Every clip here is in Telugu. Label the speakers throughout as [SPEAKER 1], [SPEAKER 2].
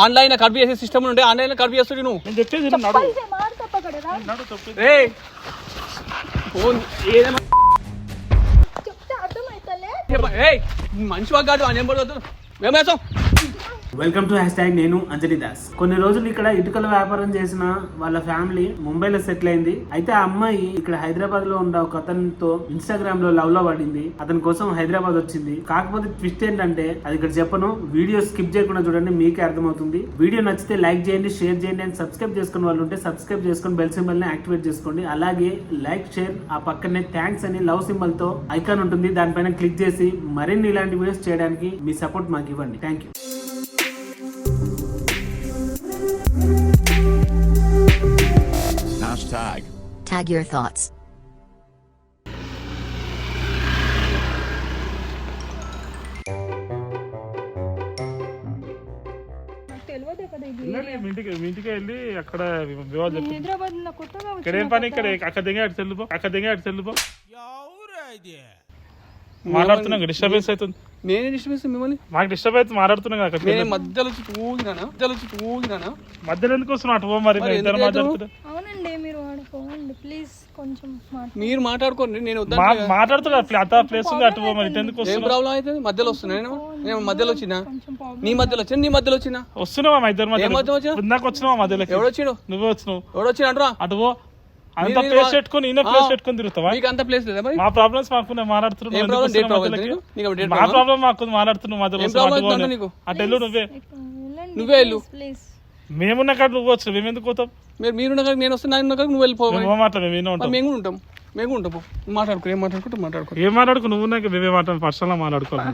[SPEAKER 1] ఆన్లైన్ కట్ చేసే సిస్టమ్ ఉంటే ఆన్లైన్ కట్ చేస్తుంది నువ్వు.
[SPEAKER 2] నేను చెప్పేది
[SPEAKER 1] మంచి వాడు అని మేమేసాం.
[SPEAKER 3] Welcome to #. నేను అంజలి దాస్. కొన్ని రోజులు ఇక్కడ ఇటుకల వ్యాపారం చేసిన వాళ్ళ ఫ్యామిలీ ముంబైలో సెటిల్ అయింది. అయితే ఆ అమ్మాయి ఇక్కడ హైదరాబాద్ లో ఉన్న ఒక అతనితో ఇన్స్టాగ్రామ్ లో లవ్ లో పడింది. అతని కోసం హైదరాబాద్ వచ్చింది. కాకపోతే ట్విస్ట్ ఏంటంటే అది ఇక్కడ చెప్పను, వీడియో స్కిప్ చేయకుండా చూడండి, మీకే అర్థమవుతుంది. వీడియో నచ్చితే లైక్ చేయండి, షేర్ చేయండి అండ్ సబ్స్క్రైబ్ చేసుకున్న వాళ్ళు ఉంటే సబ్స్క్రైబ్ చేసుకుని బెల్ సింబల్ ని యాక్టివేట్ చేసుకోండి. అలాగే లైక్ షేర్ ఆ పక్కనే థ్యాంక్స్ అని లవ్ సింబల్ తో ఐకాన్ ఉంటుంది, దానిపైన క్లిక్ చేసి మరిన్ని ఇలాంటి వీడియోస్ చేయడానికి మీ సపోర్ట్ మాకు ఇవ్వండి. Thank you.
[SPEAKER 4] Tag your thoughts.
[SPEAKER 2] ఇంటికి వెళ్ళి అక్కడ ఇక్కడేం పని, అక్కడ చెల్లిపో మాట్లాడుతున్నాం. డిస్టర్బెన్స్ అవుతుంది.
[SPEAKER 1] నేనే డిస్టర్బెన్స్ మిమ్మల్ని,
[SPEAKER 2] మాకు డిస్టర్బ్ అవుతుంది. మాట్లాడుతున్నాం కదా
[SPEAKER 1] మధ్యలో ఊగినా
[SPEAKER 2] మధ్యలో ఎందుకు వస్తున్నావు? అటు మరి ఇద్దరు మాట్లాడుతున్నా.
[SPEAKER 1] మీరు మాట్లాడుకోండి, నేను
[SPEAKER 2] మాట్లాడుతున్నా. ప్లేస్ ఉంది, అటు మరి ఎందుకు వస్తున్నావు?
[SPEAKER 1] ప్రాబ్లం అయితే మధ్యలో వస్తున్నా. నేను మధ్యలో వచ్చినా, నీ మధ్యలో వచ్చినా
[SPEAKER 2] వస్తున్నావా? ఇద్దరు మధ్యలో ఇందాక వచ్చినావా? మధ్యలో
[SPEAKER 1] ఎవడు వచ్చాడు?
[SPEAKER 2] నువ్వే వచ్చినావు.
[SPEAKER 1] ఎవడు వచ్చి అంటారా?
[SPEAKER 2] అటు అంత ప్లేస్ పెట్టుకుని ప్లేస్ పెట్టుకుని తిరుగుతావా?
[SPEAKER 1] అంత ప్లేస్ లేదా?
[SPEAKER 2] మా ప్రాబ్లమ్స్ మాకు మాట్లాడుతున్నావు. మా ప్రాబ్లం మాకు మాట్లాడుతున్నావు. మధ్యలో అటు నువ్వే వెళ్ళు. మేమున్న కాడ నువ్వు వచ్చు, మేము ఎందుకు పోతాం?
[SPEAKER 1] మీరున్న కాడ నేను వస్తే నువ్వు వెళ్ళిపోవాలి.
[SPEAKER 2] మేము
[SPEAKER 1] ఉంటాం. మాట్లాడుకో,
[SPEAKER 2] ఏం మాట్లాడుకో. నువ్వు మేమే మాట్లాడు, పర్సనల్ మాట్లాడుకోవాలి.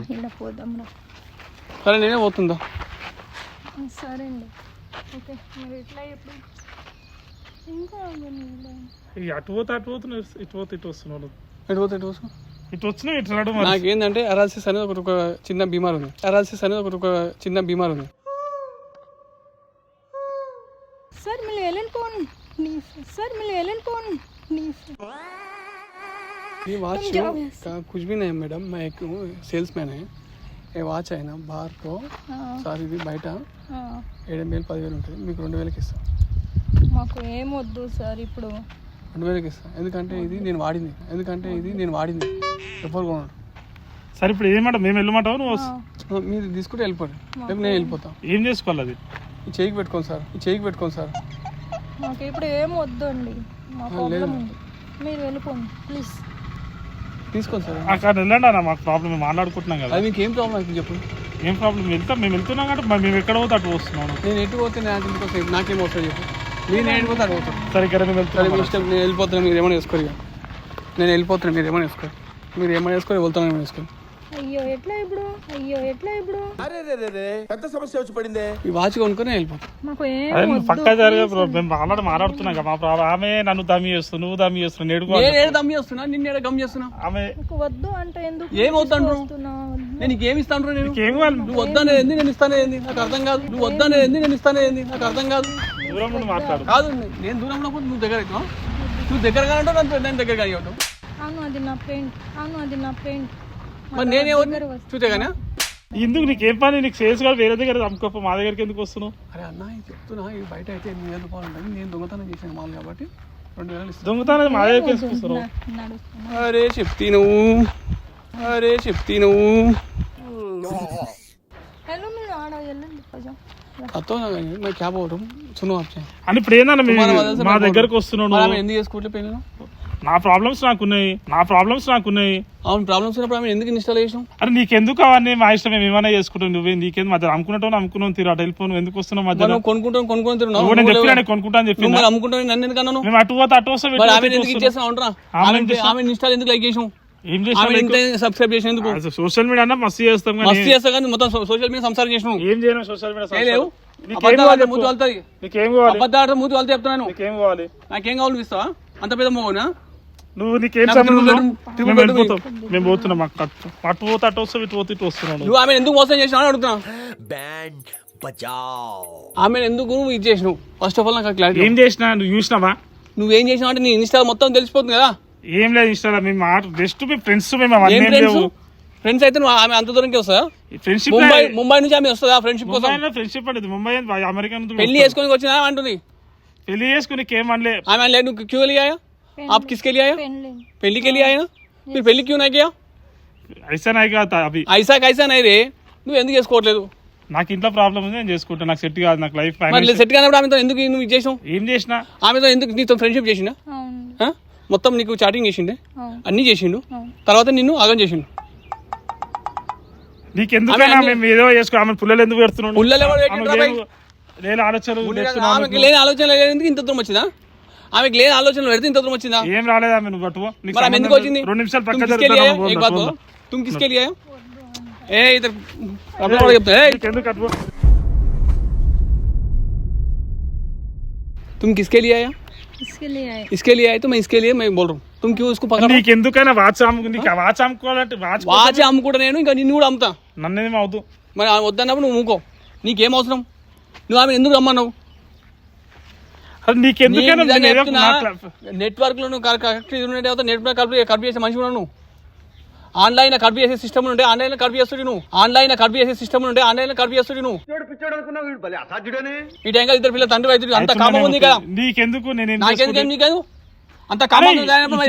[SPEAKER 1] సరే నేనే పోతుందా?
[SPEAKER 5] సరే అండి, ఓకే. మరి ఎట్లా ఇప్పుడు
[SPEAKER 2] అటు పోతున్నావు, ఇటు వస్తున్నావు. ఇటు వచ్చినావు, ఇటు రాడు.
[SPEAKER 1] నాకేంటంటే అరాల్సిస్ అనేది ఒక చిన్న బీమార్ ఉంది.
[SPEAKER 5] सर मिले एलन कौन नहीं सर मिले एलन कौन नहीं
[SPEAKER 1] ये वॉच का कुछ भी नहीं है मैडम, मैं एक सेल्समैन है. ये వాచ్ అయినా బార్ తో సార్ ఇది బయట 7,000-10,000 ఉంటుంది, మీకు 2,000కి ఇస్తాను.
[SPEAKER 5] మాకు ఏం వద్దు సార్, ఇప్పుడు
[SPEAKER 1] 2,000కి ఇస్తాను. ఎందుకంటే ఇది నేను వాడింది ఎవరు కొనరు.
[SPEAKER 2] సరే ఇప్పుడు ఏమంటావు? మేము వెళ్ళమంటావు? నువ్వు
[SPEAKER 1] మీరు తీసుకుంటే వెళ్ళిపోండి, రేపు నేను వెళ్ళిపోతాను.
[SPEAKER 2] ఏం చేసుకోవాలి? అది
[SPEAKER 1] ఈ చేయికి పెట్టుకోండి సార్.
[SPEAKER 5] మాకు ఇప్పుడు ఏం వద్దు అండి, మా ప్రాబ్లం ఉంది. మీరు వెళ్ళిపోండి ప్లీజ్.
[SPEAKER 1] తీసుకోండి సార్.
[SPEAKER 2] అక్కడ వెళ్ళండి అన్న, మాకు ప్రాబ్లం. మేము మాట్లాడుకుంటున్నాం కదా.
[SPEAKER 1] అది మీకు ఏం ప్రాబ్లం అయితే చెప్పు.
[SPEAKER 2] ఏం ప్రాబ్లం? మేము వెళ్తున్నాం కాబట్టి మేము ఎక్కడ పోతే అటు వస్తున్నాను.
[SPEAKER 1] నేను ఎటు పోతే నాకేం వస్తుంది చెప్పు. నేను ఎటు పోతే అటు పోతాను.
[SPEAKER 2] సరే ఇక్కడ మేము వెళ్తాను.
[SPEAKER 1] ఇష్టం, నేను వెళ్ళిపోతాను. మీరు ఏమైనా వేసుకోరు. నేను వెళ్ళిపోతాను, మీరు ఏమైనా వేసుకొని వెళ్తాను. ఏమైనా వేసుకోండి.
[SPEAKER 5] అయ్యో ఎట్లా ఇప్పుడు
[SPEAKER 6] పెద్ద సమస్య వచ్చి పడిందే.
[SPEAKER 1] ఈ వాచ్ కొనుక్కొని వెళ్ళిపోతాం.
[SPEAKER 5] మాకు ఏం
[SPEAKER 2] పక్కా జరిగే మేము మాట్లాడుతున్నాం కదా. మా ప్రాబ్లం ఆమె నన్ను దమ్మి చేస్తున్నావు, నువ్వు దమ్మి చేస్తున్నావు.
[SPEAKER 1] దమ్మి చేస్తున్నా, నిన్ను గమ్ చేస్తున్నా.
[SPEAKER 2] ఆమె
[SPEAKER 5] వద్దు అంటే ఎందుకు?
[SPEAKER 1] ఏం వద్దండ్రు? నేను నీకేమి ఇస్తాను? నువ్వు వద్దనేది నేను ఇస్తానేది నాకు అర్థం కాదు. నాకు అర్థం కాదు.
[SPEAKER 2] దూరంలో మాట్లాడు.
[SPEAKER 1] కాదు, నేను దూరంలో పోతే నువ్వు దగ్గర అవుతావు. నువ్వు దగ్గర కానీ ఉంటావు, నేను దగ్గర కానీ ఉంటావు.
[SPEAKER 5] అవును అది నా ఫ్రెండ్.
[SPEAKER 1] మరి నేనే చూసే కానీ
[SPEAKER 2] ఎందుకు నీకేం పని? నీకు సేల్స్ కాదు, వేరే దగ్గర అమ్ముకోప, మా దగ్గరికి ఎందుకు వస్తున్నావు?
[SPEAKER 1] అరే అన్న, ఇది చెప్తున్నా, ఇది బయట అయితే 8,000 రూపాయలు ఉంటుంది. నేను దొంగతనం చేసాను మాల్ కాబట్టి 2,000 ఇస్తాను.
[SPEAKER 2] దొంగతనం మా దగ్గరికి తీసుకొస్తున్నావు.
[SPEAKER 1] అరే చెప్తీ నువ్వు
[SPEAKER 5] हेलो मैं आ रहा है
[SPEAKER 1] అతో मैं क्या बोल रहा हूं सुनो आप
[SPEAKER 2] అని ఇప్పుడు ఏందన్న మా దగ్గరకు వస్తున్నావు?
[SPEAKER 1] ఎందుకు చేసుకోవట్లే పెళ్ళి?
[SPEAKER 2] నా ప్రాబ్లమ్స్ నాకున్నాయి.
[SPEAKER 1] అవును, ప్రాబ్లమ్స్ ఉన్నప్పుడు ఆమె ఎందుకు ఇన్స్టాల్ చేసాం?
[SPEAKER 2] అరే నీకెందుకు అవన్నీ? మా ఇష్టం, మేము ఏమైనా చేసుకుంటాం. నువ్వే నీకేం మధ్య అమ్ముకున్నావు తిరు అటు వెళ్ళిపోను. ఎందుకు వస్తున్నావు మధ్య?
[SPEAKER 1] కొనుక్కుంటాను
[SPEAKER 2] కొనుక్కుంటా అని చెప్పి
[SPEAKER 1] అమ్ముకుంటాను. నన్ను ఎందుకు అన్నాను?
[SPEAKER 2] మేము అటు పోతే అటు వస్తాం.
[SPEAKER 1] ఆమె ఇన్స్టాల్ ఎందుకు లైక్ చేసాం?
[SPEAKER 2] ఏం చేసాం?
[SPEAKER 1] సబ్స్క్రైబ్ చేసినందుకు.
[SPEAKER 2] సోషల్ మీడియా అన్న మస్తు చేస్తాం
[SPEAKER 1] కానీ మొత్తం సోషల్ మీడియా సంసారం చేసినాం.
[SPEAKER 2] ఏం చేయను సోషల్ మీడియా.
[SPEAKER 1] లేవు మూతి వెళ్తాయి.
[SPEAKER 2] నీకేం కావాలి?
[SPEAKER 1] అబద్ధాలు మూతి వెళ్తే చెప్తున్నాను.
[SPEAKER 2] నీకేం కావాలి?
[SPEAKER 1] నాకేం కావాలి ఇస్తావా? అంత పెద్ద మోనా
[SPEAKER 2] నువ్వు? నీకేం మేము పోతున్నాం. అటు పోతే అటు వస్తావు, ఇటు పోతే ఇటు వస్తున్నాను.
[SPEAKER 1] నువ్వు ఆమె ఎందుకు మోసం చేసినావు అడుగుతున్నా. ఆమె ఎందుకు ఇది చేసినావు? ఫస్ట్ ఆఫ్ ఆల్ నాకు క్లారిటీ.
[SPEAKER 2] ఏం చేసినా? నువ్వు చూసినావా?
[SPEAKER 1] నువ్వేం చేసినావు అంటే నీ ఇన్స్టా మొత్తం తెలిసిపోతుంది కదా.
[SPEAKER 2] ఏం లేదు ఇన్స్టాలో మేము జస్ట్ మీ ఫ్రెండ్స్. మేము అవన్నీ లేవు.
[SPEAKER 1] ఫ్రెండ్స్ అయితే నువ్వు ఆమె అంత దూరంకి వస్తుందా?
[SPEAKER 2] ఫ్రెండ్షిప్
[SPEAKER 1] ముంబై నుంచి ఆమె వస్తుందా ఫ్రెండ్షిప్ కోసం?
[SPEAKER 2] ఫ్రెండ్షిప్ అనేది ముంబై అమెరికా నుంచి
[SPEAKER 1] పెళ్లి చేసుకొని వచ్చినా అంటుంది.
[SPEAKER 2] పెళ్లి చేసుకుని ఏం అనలే
[SPEAKER 1] ఆమె అనలే నువ్వు క్యూ लिया आया आप किसके लिए आए? పెళ్లి के लिए आए ना? फिर పెళ్లి क्यों नहीं किया?
[SPEAKER 2] ఐసా నాయి కాదు అవి
[SPEAKER 1] ఐసా కైసా నై రే. నువ్వు ఎందుకు చేసుకోవట్లేదు?
[SPEAKER 2] నాకు ఇంట్లో ప్రాబ్లం ఉంది, నేను చేసుకుంటా. నాకు సెట్ కాదు, నాకు లైఫ్
[SPEAKER 1] మరి సెట్ కానప్పుడు ఆమెతో ఎందుకు నువ్వు ఇది చేసావు?
[SPEAKER 2] ఏం చేసినా
[SPEAKER 1] ఆమెతో ఎందుకు నీతో ఫ్రెండ్షిప్ చేసిండా?
[SPEAKER 5] అవును
[SPEAKER 1] మొత్తం నీకు చాటింగ్ చేసిండే,
[SPEAKER 5] అవును.
[SPEAKER 1] అన్ని చేసిండు, తర్వాత నిన్ను ఆగం చేసిండు.
[SPEAKER 2] నీకెందుకైనా మేము ఏదో చేసుకో. ఆమె పుల్లలు ఎందుకు పెడుతున్నాడు?
[SPEAKER 1] పుల్లలు ఎవరు పెట్టిండ్రా భయ్?
[SPEAKER 2] లేని ఆలోచనలు
[SPEAKER 1] ఆమెకి లేని ఆలోచన ఎందుకు ఇంత దూరం వచ్చిందా? ఆమెకి లేని ఆలోచనలు పెడితే ఇంత దూరం వచ్చిందా?
[SPEAKER 2] ఏం రాలేదా నువ్వు పట్టుకో.
[SPEAKER 1] మరి ఆమె ఎందుకు వచ్చింది?
[SPEAKER 2] 2 నిమిషాలు పక్క
[SPEAKER 1] तुम किसके लिए आए? ए इधर अपना वाला చెప్తా. ఏ
[SPEAKER 2] ఎందుకు అట్టుకో.
[SPEAKER 1] तुम किसके लिए आया? इसके लिए आए तो मैं इसके लिए मैं बोल रहा हूँ. तुम क्यों इसको पकड़?
[SPEAKER 2] నీకెందుకైనా వాచ్ అమ్ముకోవాలంటే
[SPEAKER 1] వాచ్ అమ్ముకుంటా నేను, ఇంకా నిన్ను కూడా అమ్ముతా.
[SPEAKER 2] నన్నేం అవుతూ
[SPEAKER 1] మరి ఆమె వద్దన్నప్పుడు నువ్వు మూకో. నీకేం అవసరం? నువ్వు ఆమె ఎందుకు రమ్మన్నావు?
[SPEAKER 2] నీకెందుకైనా
[SPEAKER 1] నెట్వర్క్ లో నువ్వు నెట్వర్క్ కల్పి చేసే మనిషి ఉన్నావు. ఆన్లైన్ కల్పి చేసే సిస్టమ్ ఉంటే ఆన్లైన్ కల్పి చేస్తుంది నువ్వు. ఆన్లైన్ కల్పి చేసే సిస్టమ్ ఉంటే ఆన్లైన్ కల్పి చేస్తుంది నువ్వు. ఈ టైంగా ఇద్దరు పిల్లలు తండ్రి రైతు అంత కామం ఉంది కదా.
[SPEAKER 2] నీకెందుకు?
[SPEAKER 1] నాకెందుకు నీకేదు అంత కామం నువ్వు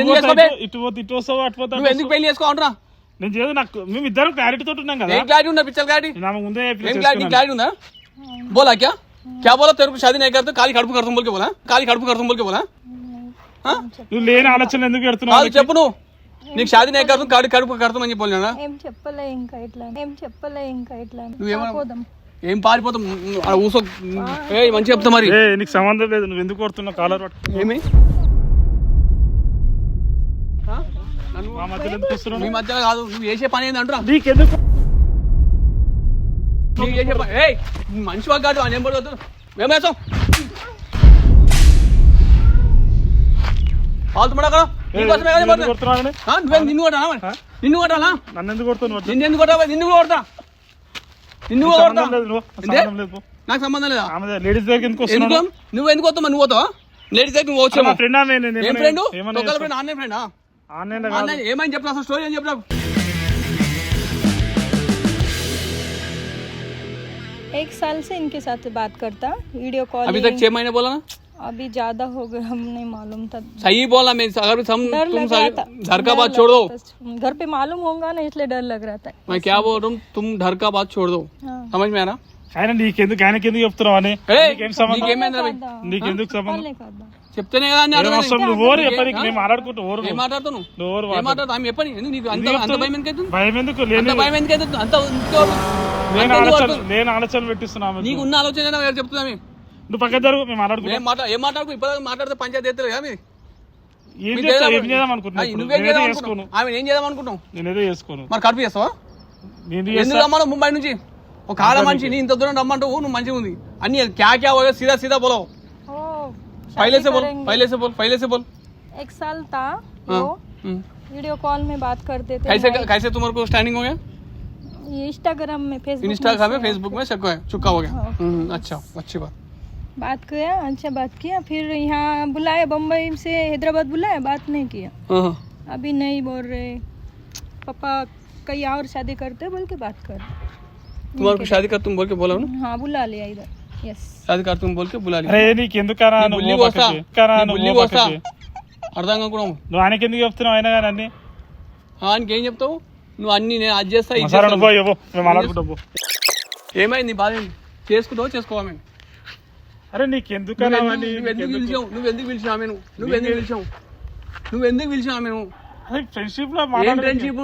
[SPEAKER 1] ఎందుకు పెళ్లి చేసుకోవాలరా?
[SPEAKER 2] నేను చేయదు. నాకు మేము ఇద్దరు క్లారిటీ తోటి ఉన్నాం కదా.
[SPEAKER 1] ఏం క్లారిటీ ఉందా? పిచ్చర్ క్లారిటీ
[SPEAKER 2] ముందే
[SPEAKER 1] ఏం క్లారిటీ ఉందా? बोला क्या क्या बोला? तेरे को शादी नहीं करते काली कड़पू करता बोल के बोला? काली कड़पू करता बोल के बोला?
[SPEAKER 2] నువ్వు లేని ఆలోచనలు ఎందుకు పెడుతున్నావు?
[SPEAKER 1] చెప్పు నువ్వు. నీకు షాదీ नहीं करता కాలి కడుపు కడతామని చెప్పి పోలేనా?
[SPEAKER 5] ఏం చెప్పలే ఇంకా ఇట్లా
[SPEAKER 1] నువ్వేమో ఏం పారిపోతాం ఊసో. మంచి చెప్తా మరి.
[SPEAKER 2] నీకు సంబంధం లేదు. నువ్వు ఎందుకు కొడుతున్నావు కాలర్ పట్టుకో.
[SPEAKER 1] ఏమి
[SPEAKER 2] మా మధ్యలో ఎందుకు వస్తున్నావు?
[SPEAKER 1] మీ మధ్య కాదు, నువ్వు చేసే పని ఏంది అంటున్నా.
[SPEAKER 2] నీకెందుకు?
[SPEAKER 1] నువ్వు చేసే పని మనిషి వాడు కాదు. అని ఏం పడవద్దు. మేమేసాం పాలుతు మడా కదా. నీకోసమే కదా పడుతుంది. నిన్ను కొట్టాలా? నిన్ను కొట్టాలా?
[SPEAKER 2] నన్ను ఎందుకు కొడుతున్నావు?
[SPEAKER 1] నిన్ను ఎందుకు కొట్టా? నిన్ను కూడా కొడతా. నిన్ను కూడా కొడతా. నాకు సంబంధం లేదా?
[SPEAKER 2] లేడీస్ దగ్గర ఎందుకు వస్తున్నావు?
[SPEAKER 1] నువ్వు ఎందుకు వస్తావు? నువ్వు పోతావా? లేడీస్ దగ్గర నువ్వు వచ్చావు.
[SPEAKER 2] ఫ్రెండ్
[SPEAKER 1] ఏం ఫ్రెండ్? ఒకళ్ళ ఫ్రెండ్ ఆన్లైన్ ఫ్రెండా?
[SPEAKER 2] ఆన్లైన్
[SPEAKER 1] ఏమని చెప్పినా అసలు స్టోరీ అని చెప్పినా.
[SPEAKER 5] एक साल से इनके साथ बात करता वीडियो कॉल.
[SPEAKER 1] अभी तक 6 महीने बोला ना?
[SPEAKER 5] अभी ज्यादा हो गए, हम नहीं मालूम था.
[SPEAKER 1] सही बोला. मैं अगर तुम घर का बात छोड़ दो.
[SPEAKER 5] घर पे मालूम होगा ना, इसलिए डर लग रहा था.
[SPEAKER 1] मैं क्या बोल रहा हूँ, तुम घर का बात छोड़ दो. समझ में आ रहा?
[SPEAKER 2] ఆయన నీకెందుకు చెప్తున్నావు అని? నీకేం సంబంధం? నీకెందుకు సంబంధం?
[SPEAKER 1] చెప్తేనే కదా అన్ని
[SPEAKER 2] మేము మాట్లాడుకుంటాం.
[SPEAKER 1] ఏం మాట్లాడుతున్నావు? ఏం మాట్లాడుతావు? ఆమె చెప్పని ఎందుకు అంత భయం ఎందుకు అవుతుంది?
[SPEAKER 2] భయం ఎందుకు?
[SPEAKER 1] భయం ఎందుకు అవుతుంది? అంత
[SPEAKER 2] నేను ఆలోచన పెట్టిస్తున్నాను.
[SPEAKER 1] నీకు ఉన్న ఆలోచన చెప్తున్నా.
[SPEAKER 2] నువ్వు పక్క జరుగు. మేము మాట్లాడుకుంటాం.
[SPEAKER 1] ఏం మాట్లాడుకో? ఇప్పుడు మాట్లాడితే పంచాయతీ ఎత్తారు కదా మీరు.
[SPEAKER 2] ఏం చేద్దాం అనుకుంటున్నావు?
[SPEAKER 1] ఆమె ఏం చేద్దాం అనుకుంటాం?
[SPEAKER 2] నేనేదో చేసుకోను.
[SPEAKER 1] మరి కడుపు చేస్తావా? ఎందుకు రమ్మను ముంబై నుంచి? ఒక ఆడ మనిషి నీ ఇంత దూరం రమ్మంటావు. నువ్వు మంచిగా ఉంది అన్ని క్యా క్యా సీधा सीधा बोलो. पहले से बोल.
[SPEAKER 5] एक साल था वो वीडियो कॉल में बात करते थे.
[SPEAKER 1] कैसे तुम्हारे को स्टैंडिंग हो गया?
[SPEAKER 5] इंस्टाग्राम में
[SPEAKER 1] फेसबुक में चुका हो गया. अच्छा, अच्छी
[SPEAKER 5] बात किया. फिर यहाँ बुलाया, बम्बई से हैदराबाद बुलाया, बात नहीं किया. अभी नहीं बोल रहे. पापा कहीं और शादी करते बोल के बात कर.
[SPEAKER 1] तुम्हारे को शादी कर तुम बोल के बोला ना?
[SPEAKER 5] हाँ, बुला लिया इधर. यस,
[SPEAKER 1] शादी कर तुम बोल के बुला लिया.
[SPEAKER 2] అరే నీకెందుకరా?
[SPEAKER 1] అర్థం కాకుండా
[SPEAKER 2] నువ్వు ఆయనకి ఎందుకు చెప్తున్నావు? అయినా కానీ అన్ని
[SPEAKER 1] ఆయనకి ఏం చెప్తావు? నువ్వు అన్ని నేను అది చేస్తా ఇది
[SPEAKER 2] సరే
[SPEAKER 1] చేస్తా.
[SPEAKER 2] మేము మాట్లాడుకుంటాం.
[SPEAKER 1] ఏమైంది నీ బాధ? చేసుకుంటావు చేసుకోవాలి.
[SPEAKER 2] అరే నీకెందుకరా?
[SPEAKER 1] నువ్వెందుకు పిలిచావు ఆమెను? నువ్వెందుకు పిలిచావు ఆమెను?
[SPEAKER 2] ఫ్రెండ్షిప్ లో
[SPEAKER 1] ఏం ఫ్రెండ్షిప్?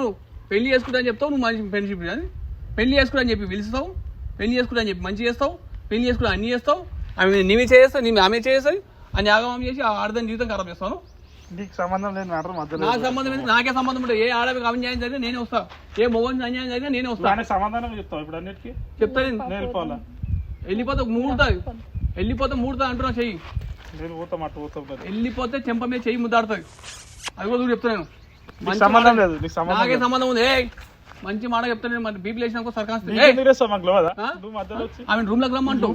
[SPEAKER 1] పెళ్లి చేసుకుంటా అని చెప్తావు నువ్వు. మంచి ఫ్రెండ్షిప్ అది. పెళ్లి చేసుకుంటా అని చెప్పి పిలుస్తావు, పెళ్లి చేసుకుంటా అని చెప్పి మంచి చేస్తావు, పెళ్లి చేసుకుంటా అన్ని చేస్తావు. ఆమె నీవే చేస్తావు, ఆమె చేస్తాయి అని ఆగమం చేసి ఆడదాని జీవితం ఖరాబ్ చేస్తాను.
[SPEAKER 2] నీకు సంబంధం లేదు.
[SPEAKER 1] నాకు సంబంధం ఏంటి? నాకే సంబంధం ఉంటుంది. ఏ ఆడవికి అన్యాయం జరిగినా నేనే వస్తా, ఏ మొగనికి అన్యాయం జరిగినా నేనే వస్తా.
[SPEAKER 2] సమాధానం చెప్తావు ఇప్పుడు అన్నిటికీ?
[SPEAKER 1] చెప్తాను. వెళ్ళిపోతే మూడుతా అంటున్నా. చెయ్యి వెళ్ళిపోతే చెంప మీద చెయ్యి ముద్దాడుతుంది. అది కూడా చూడు చెప్తాను.
[SPEAKER 2] సంబంధం లేదు.
[SPEAKER 1] నాకే సంబంధం ఉంది. మంచి మాట చెప్తాను. మరి బీపీ లేచినా సర్కాస్ ఆమె రూమ్ లోకి రమ్మంటావు.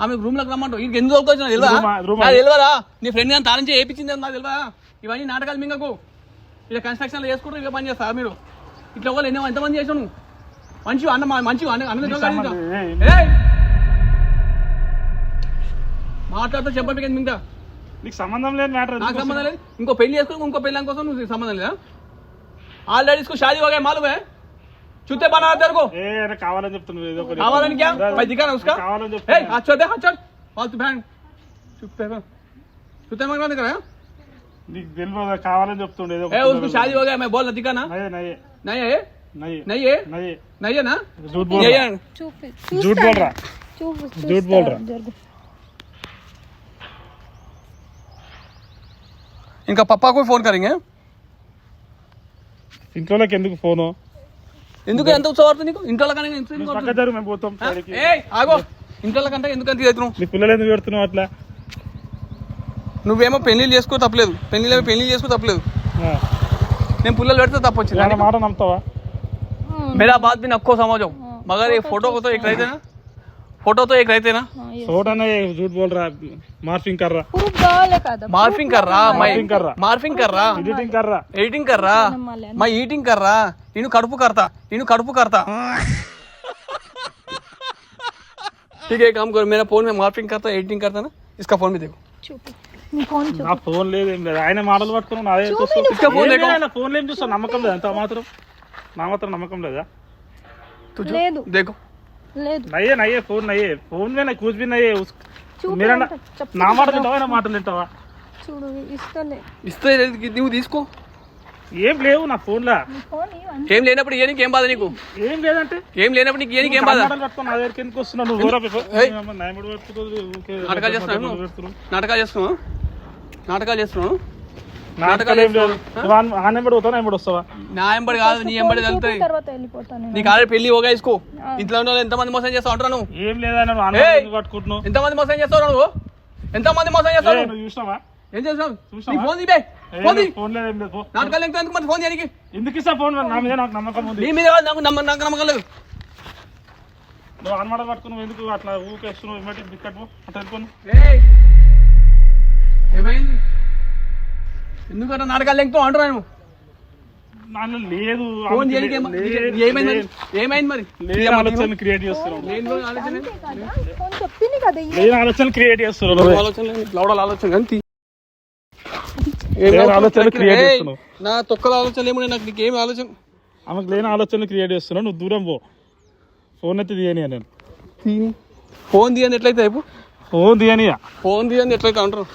[SPEAKER 1] ఆమె రూమ్ లోకి రమ్మంటావు. ఇది ఎందుకు వచ్చినా తెలియదా? నీ ఫ్రెండ్ కానీ తాళం చేయించింది నాకు తెలియదా? ఇవన్నీ నాటకాలు మింగకు. ఇలా కన్స్ట్రక్షన్ లో చేసుకుంటూ ఇక పని చేస్తా మీరు. ఇట్లా వాళ్ళు ఎంతమంది చేసావు నువ్వు మంచిగా అన్న మాట్లాడుతూ చెప్పండి మిగతా
[SPEAKER 2] నీకు సంబంధం లేదు మ్యాటర్.
[SPEAKER 1] నాకు సంబంధం లేదు. ఇంకో పెళ్లి చేసుకుని ఇంకో పెళ్ళాం కోసం నువ్వు సంబంధం లేదా? ఆల్రెడీ इसको शादी हो गया मालूम है? चुत्ते बना तेरे को.
[SPEAKER 2] కావాలని చెప్తున్నావు ఏదో ఒకటి.
[SPEAKER 1] కావాలని क्या? मैं दिखा ना उसका.
[SPEAKER 2] కావాలని
[SPEAKER 1] ए हाथ छोड़ दे हाथ छोड़. फालतू बहन. चुप है. चुत्ते मांगना कर रहा है?
[SPEAKER 2] నీకు తెలియదా కావాలని చెప్తుండే ఏదో
[SPEAKER 1] ए उसको शादी हो गया मैं बोल दिखा ना.
[SPEAKER 2] नहीं नहीं
[SPEAKER 1] नहीं है
[SPEAKER 2] नहीं
[SPEAKER 1] नहीं है
[SPEAKER 2] नहीं
[SPEAKER 1] नहीं है ना.
[SPEAKER 2] झूठ बोल रहा है. झूठ बोल रहा झूठ बोल रहा.
[SPEAKER 1] इनका पापा को फोन करेंगे.
[SPEAKER 2] ఇంట్లోకి ఎందుకు ఫోను?
[SPEAKER 1] ఎందుకు ఎంత ఉత్సవార్త నీకు ఇంట్లో కానీ
[SPEAKER 2] పక్క జరుగు మేము పోతాం.
[SPEAKER 1] ఆగో ఇంట్లో కంటే ఎందుకు అంత అవుతున్నావు?
[SPEAKER 2] నీ పిల్లలు ఎందుకు పెడుతున్నావు అట్లా?
[SPEAKER 1] నువ్వేమో పెళ్లిళ్ళు చేసుకో తప్పలేదు, పెళ్లి చేసుకో తప్పలేదు. నేను పుల్లలు పెడితే తప్పు వచ్చింది.
[SPEAKER 2] మాట నమ్ముతావా?
[SPEAKER 1] मेरा बात भी नक्को समझो मगर ये फोटो को तो एक रहते ना, फोटो तो एक रहते ना.
[SPEAKER 2] फोटो नहीं झूठ बोल रहा है. मार्फिंग कर रहा
[SPEAKER 1] मार्फिंग कर रहा मैं मार्फिंग कर रहा
[SPEAKER 2] एडिटिंग कर रहा
[SPEAKER 1] एडिटिंग कर रहा मैं ईटिंग कर रहा इन्हें कड़पू करता. ठीक है काम करो मेरा फोन में मार्फिंग करता एडिटिंग करता ना, इसका फोन भी देखो.
[SPEAKER 2] నా ఫోన్ లేదు ఏం లేదు. ఆయన మాటలు పట్టుకున్నాను అదే
[SPEAKER 1] इसका फोन देखो.
[SPEAKER 2] ఫోన్ ఏం చూస్తాను నమ్మకం లేదు అంత మాత్రం. నా మాత్రం నమ్మకం లేదా?
[SPEAKER 1] देखो
[SPEAKER 2] నయ్యే నయ్యే ఫోన్ నయ్యే ఫోన్ మీద కుछ भी नहीं है. मेरा నా మాట తింటావా నా మాటలు తింటావా?
[SPEAKER 1] ఇస్తే నువ్వు తీసుకో.
[SPEAKER 2] ఏం లేవు నా ఫోన్ లా.
[SPEAKER 1] ఏం లేనప్పుడు ఇయనికి ఏం బాధ నీకు?
[SPEAKER 2] ఏం లేదంటే
[SPEAKER 1] ఏం లేనప్పుడు నీకు ఇయనికి ఏం బాధ?
[SPEAKER 2] పట్టుకుని నా దగ్గరికి ఎందుకు వస్తున్నావు నువ్వు?
[SPEAKER 1] నాటకాలు చేస్తున్నావు
[SPEAKER 2] ఆనెంబడి పోతావు ఎంబడి వస్తావా?
[SPEAKER 1] నా ఎంబడి కాదు నీ ఎంబడి వెళ్తాయి. నీకు ఆల్రెడీ పెళ్లి ఓగా ఇసుకో. ఇంట్లో ఉన్న వాళ్ళు ఎంతమంది మోసం చేస్తావు అంటారు నువ్వు?
[SPEAKER 2] ఏం లేదా పట్టుకుంటున్నావు.
[SPEAKER 1] ఎంతమంది మోసం చేస్తావు నువ్వు? ఎంతమంది మోసం చేస్తావు?
[SPEAKER 2] నువ్వు చూసినావా?
[SPEAKER 1] ఏం చేస్తావు? నీ ఫోన్ తీబే. ఫోన్ తీ.
[SPEAKER 2] ఫోన్ లేదు ఏం లేదు.
[SPEAKER 1] నాటకాలు ఎందుకు మంది ఫోన్ చేయడానికి?
[SPEAKER 2] ఎందుకు ఇస్తా ఫోన్? నా మీద నాకు నమ్మకం ఉంది.
[SPEAKER 1] నీ మీద కాదు, నాకు నమ్మకం లేదు.
[SPEAKER 2] నువ్వు అనమాట పట్టుకుని ఎందుకు అట్లా ఊకేస్తున్నావు? ఇమ్మటి బిక్కట్ అట్లా వెళ్ళిపోను.
[SPEAKER 1] ఏమైంది? ఎందుకంటే నాటకాలు ఎంతో అంటున్నాను.
[SPEAKER 2] నాన్న లేదు
[SPEAKER 1] ఫోన్ చేయడానికి ఏమైంది మరి?
[SPEAKER 2] లేని ఆలోచన క్రియేట్ చేస్తున్నావు.
[SPEAKER 1] లేని
[SPEAKER 2] ఆలోచన క్రియేట్ చేస్తున్నావు. ఆలోచన క్రియేట్ చేస్తున్నావు.
[SPEAKER 1] నా తొక్కల ఆలోచన ఏమున్నాయి నాకు? నీకు ఏమి ఆలోచన?
[SPEAKER 2] ఆమెకు లేని ఆలోచన క్రియేట్ చేస్తున్నావు. నువ్వు దూరం పో. ఫోన్ అయితే తీయని నేను.
[SPEAKER 1] ఫోన్ తీయని ఎట్లయితే అయిపో.
[SPEAKER 2] ఫోన్ తీయనియా?
[SPEAKER 1] ఫోన్ తీయని ఎట్లయితే అంటారు.